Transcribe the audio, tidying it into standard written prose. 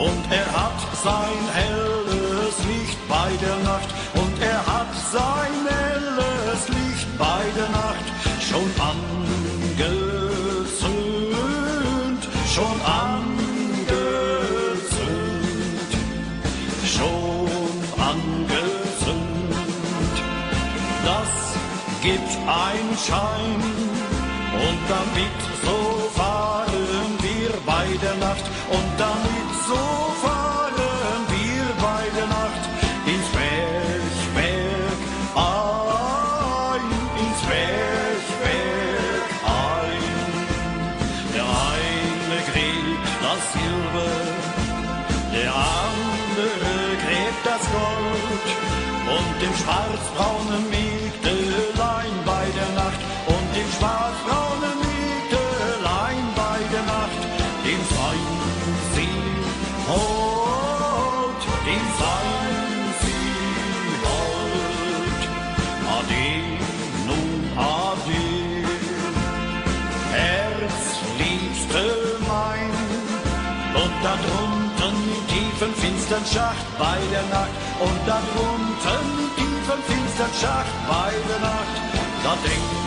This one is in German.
und er hat sein helles Licht bei der Nacht, und er hat sein helles Licht bei der Nacht schon angezündet, schon angezündet, schon angezündet. Das gibt einen Schein, und damit so fahren wir bei der Nacht, und damit so fahren wir bei der Nacht ins Bergwerk ein, ins Bergwerk ein. Der eine gräbt das Silber, der andere gräbt das Gold, und dem schwarzbraunen Mägdelein bei der Nacht, und dem schwarzbraunen Mägdelein bei der Nacht, dem sein sie hold, dem sein sie hold. Ade, nun ade, Herzliebste mein, und da drunten im tiefen finstern Schacht bei der Nacht, und da drunten im tiefen finstern Schacht bei der Nacht, da denkt